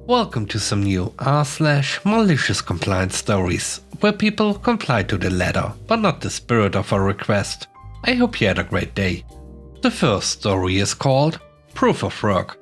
Welcome to some new r/malicious compliance stories, where people comply to the letter, but not the spirit of a request. I hope you had a great day. The first story is called Proof of Work.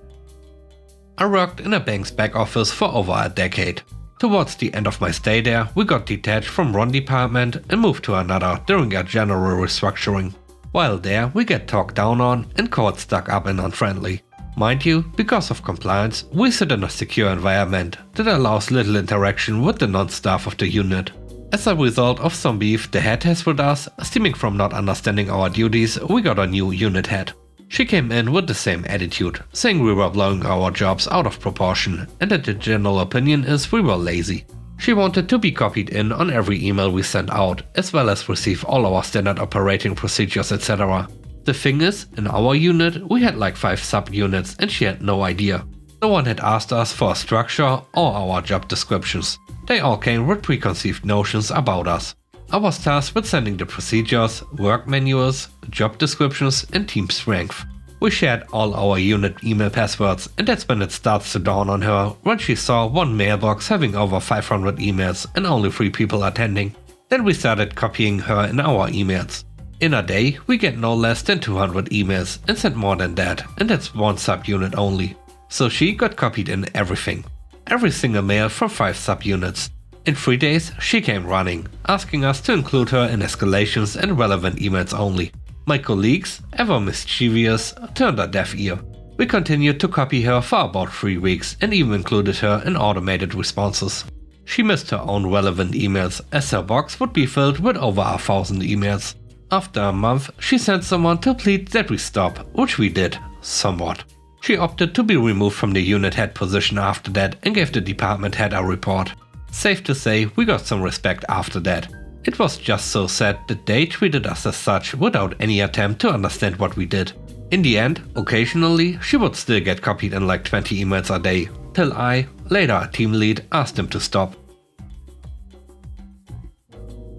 I worked in a bank's back office for over a decade. Towards the end of my stay there, we got detached from one department and moved to another during a general restructuring. While there, we get talked down on and called stuck up and unfriendly. Mind you, because of compliance, we sit in a secure environment that allows little interaction with the non-staff of the unit. As a result of some beef the head has with us, stemming from not understanding our duties, we got a new unit head. She came in with the same attitude, saying we were blowing our jobs out of proportion and that the general opinion is we were lazy. She wanted to be copied in on every email we sent out, as well as receive all our standard operating procedures, etc. The thing is, in our unit, we had like 5 subunits and she had no idea. No one had asked us for a structure or our job descriptions. They all came with preconceived notions about us. I was tasked with sending the procedures, work manuals, job descriptions and team strength. We shared all our unit email passwords, and that's when it starts to dawn on her when she saw one mailbox having over 500 emails and only 3 people attending. Then we started copying her in our emails. In a day, we get no less than 200 emails and send more than that, and that's one subunit only. So she got copied in everything. Every single mail from 5 subunits. In 3 days, she came running, asking us to include her in escalations and relevant emails only. My colleagues, ever mischievous, turned a deaf ear. We continued to copy her for about 3 weeks and even included her in automated responses. She missed her own relevant emails, as her box would be filled with over 1,000 emails. After a month, she sent someone to plead that we stop, which we did, somewhat. She opted to be removed from the unit head position after that and gave the department head a report. Safe to say, we got some respect after that. It was just so sad that they treated us as such without any attempt to understand what we did. In the end, occasionally, she would still get copied in like 20 emails a day, till I, later a team lead, asked him to stop.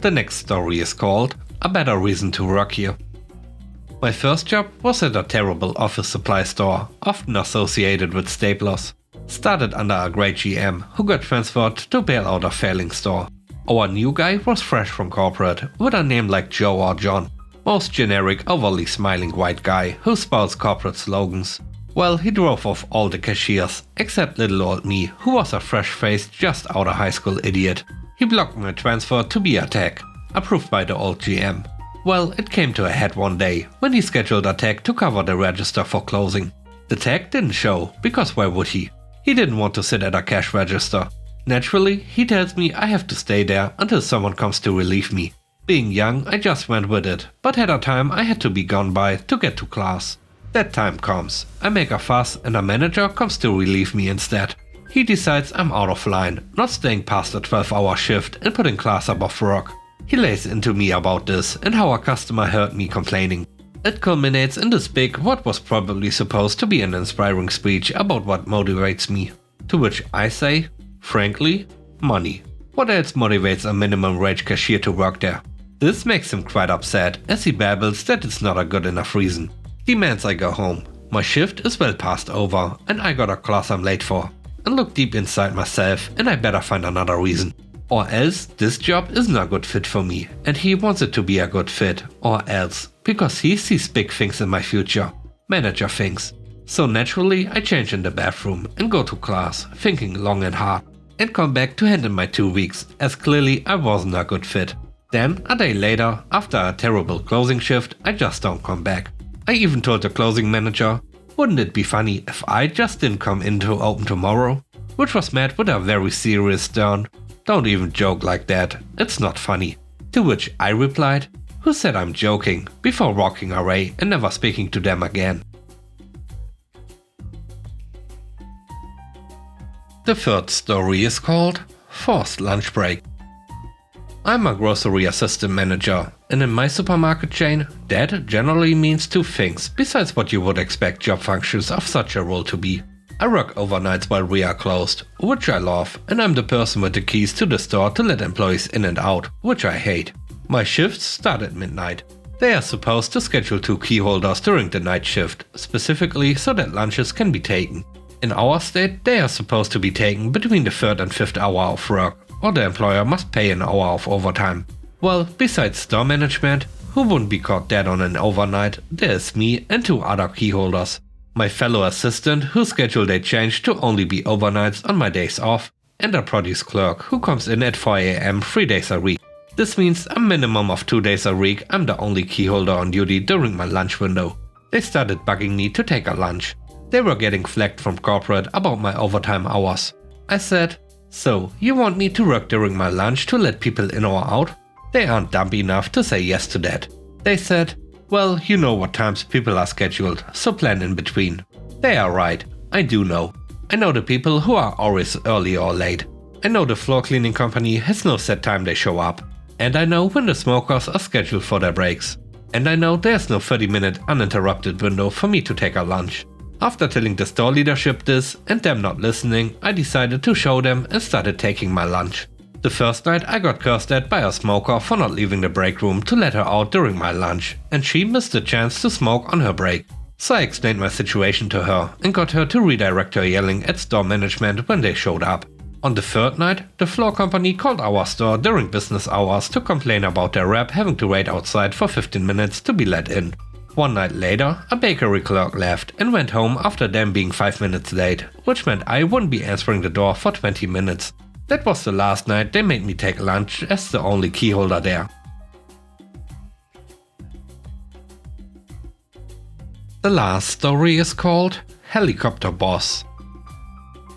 The next story is called A Better Reason to Work Here. My first job was at a terrible office supply store, often associated with staplers. Started under a great GM who got transferred to bail out a failing store. Our new guy was fresh from corporate, with a name like Joe or John. Most generic, overly smiling white guy who spouts corporate slogans. Well, he drove off all the cashiers, except little old me, who was a fresh-faced, just out of high school idiot. He blocked my transfer to be a tech, approved by the old GM. Well, it came to a head one day, when he scheduled a tech to cover the register for closing. The tech didn't show, because why would he? He didn't want to sit at a cash register. Naturally, he tells me I have to stay there until someone comes to relieve me. Being young, I just went with it, but at a time I had to be gone by to get to class. That time comes. I make a fuss and a manager comes to relieve me instead. He decides I'm out of line, not staying past a 12-hour shift and putting class above work. He lays into me about this and how a customer heard me complaining. It culminates in this big, what was probably supposed to be an inspiring speech about what motivates me. To which I say, frankly, money. What else motivates a minimum wage cashier to work there? This makes him quite upset as he babbles that it's not a good enough reason. Demands I go home. My shift is well past over and I got a class I'm late for. And look deep inside myself and I better find another reason. Or else this job isn't a good fit for me and he wants it to be a good fit. Or else, because he sees big things in my future. Manager things. So naturally I change in the bathroom and go to class, thinking long and hard. And come back to hand in my 2 weeks, as clearly I wasn't a good fit. Then, a day later, after a terrible closing shift, I just don't come back. I even told the closing manager, wouldn't it be funny if I just didn't come in to open tomorrow? Which was met with a very serious stern, don't even joke like that, it's not funny. To which I replied, who said I'm joking, before walking away and never speaking to them again. The third story is called Forced Lunch Break. I'm a grocery assistant manager, and in my supermarket chain, that generally means 2 things besides what you would expect job functions of such a role to be. I work overnights while we are closed, which I love, and I'm the person with the keys to the store to let employees in and out, which I hate. My shifts start at midnight. They are supposed to schedule 2 key holders during the night shift, specifically so that lunches can be taken. In our state, they are supposed to be taken between the 3rd and 5th hour of work, or the employer must pay an hour of overtime. Well, besides store management, who wouldn't be caught dead on an overnight, there is me and 2 other key holders. My fellow assistant, whose schedule they changed to only be overnights on my days off, and a produce clerk who comes in at 4 AM 3 days a week. This means a minimum of 2 days a week I'm the only key holder on duty during my lunch window. They started bugging me to take a lunch. They were getting flagged from corporate about my overtime hours. I said, "So, you want me to work during my lunch to let people in or out?" They aren't dumb enough to say yes to that. They said, "Well, you know what times people are scheduled, so plan in between." They are right, I do know. I know the people who are always early or late. I know the floor cleaning company has no set time they show up. And I know when the smokers are scheduled for their breaks. And I know there's no 30-minute uninterrupted window for me to take a lunch. After telling the store leadership this and them not listening, I decided to show them and started taking my lunch. The first night I got cursed at by a smoker for not leaving the break room to let her out during my lunch, and she missed the chance to smoke on her break. So I explained my situation to her and got her to redirect her yelling at store management when they showed up. On the 3rd night, the floor company called our store during business hours to complain about their rep having to wait outside for 15 minutes to be let in. One night later, a bakery clerk left and went home after them being 5 minutes late, which meant I wouldn't be answering the door for 20 minutes. That was the last night they made me take lunch as the only key holder there. The last story is called Helicopter Boss.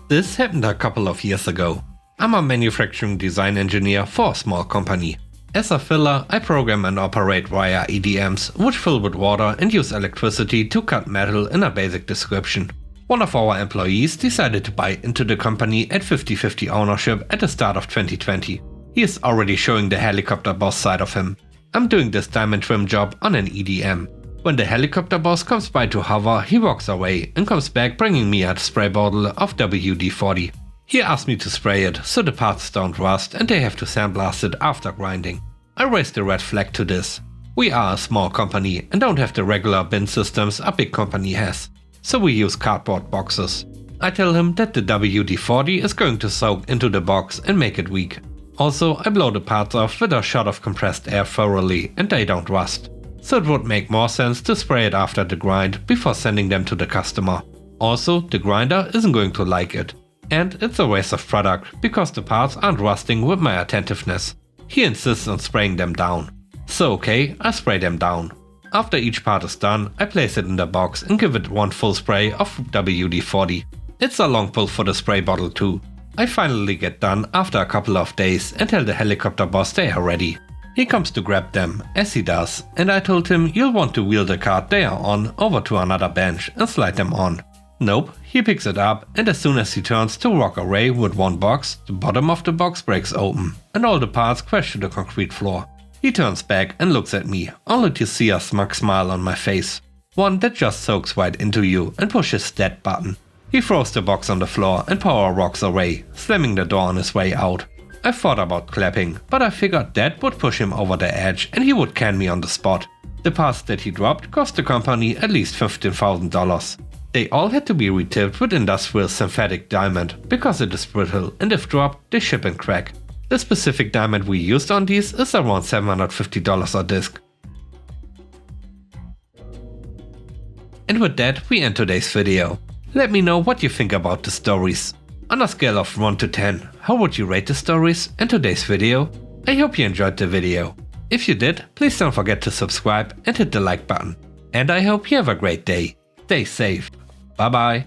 This happened a couple of years ago. I'm a manufacturing design engineer for a small company. As a filler, I program and operate via EDMs, which fill with water and use electricity to cut metal in a basic description. One of our employees decided to buy into the company at 50-50 ownership at the start of 2020. He is already showing the helicopter boss side of him. I'm doing this diamond trim job on an EDM. When the helicopter boss comes by to hover, he walks away and comes back bringing me a spray bottle of WD-40. He asked me to spray it so the parts don't rust and they have to sandblast it after grinding. I raised a red flag to this. We are a small company and don't have the regular bin systems a big company has, so we use cardboard boxes. I tell him that the WD-40 is going to soak into the box and make it weak. Also, I blow the parts off with a shot of compressed air thoroughly and they don't rust. So it would make more sense to spray it after the grind before sending them to the customer. Also, the grinder isn't going to like it. And it's a waste of product because the parts aren't rusting with my attentiveness. He insists on spraying them down. So okay, I spray them down. After each part is done, I place it in the box and give it one full spray of WD-40. It's a long pull for the spray bottle too. I finally get done after a couple of days and tell the helicopter boss they are ready. He comes to grab them, as he does, and I told him you'll want to wheel the cart they are on over to another bench and slide them on. Nope, he picks it up and as soon as he turns to walk away with one box, the bottom of the box breaks open and all the parts crash to the concrete floor. He turns back and looks at me, only to see a smug smile on my face. One that just soaks right into you and pushes that button. He throws the box on the floor and power walks away, slamming the door on his way out. I thought about clapping, but I figured that would push him over the edge and he would can me on the spot. The parts that he dropped cost the company at least $15,000. They all had to be retipped with industrial synthetic diamond because it is brittle and if dropped they ship and crack. The specific diamond we used on these is around $750 a disc. And with that we end today's video. Let me know what you think about the stories. On a scale of 1 to 10, how would you rate the stories and today's video? I hope you enjoyed the video. If you did, please don't forget to subscribe and hit the like button. And I hope you have a great day. Stay safe. Bye bye.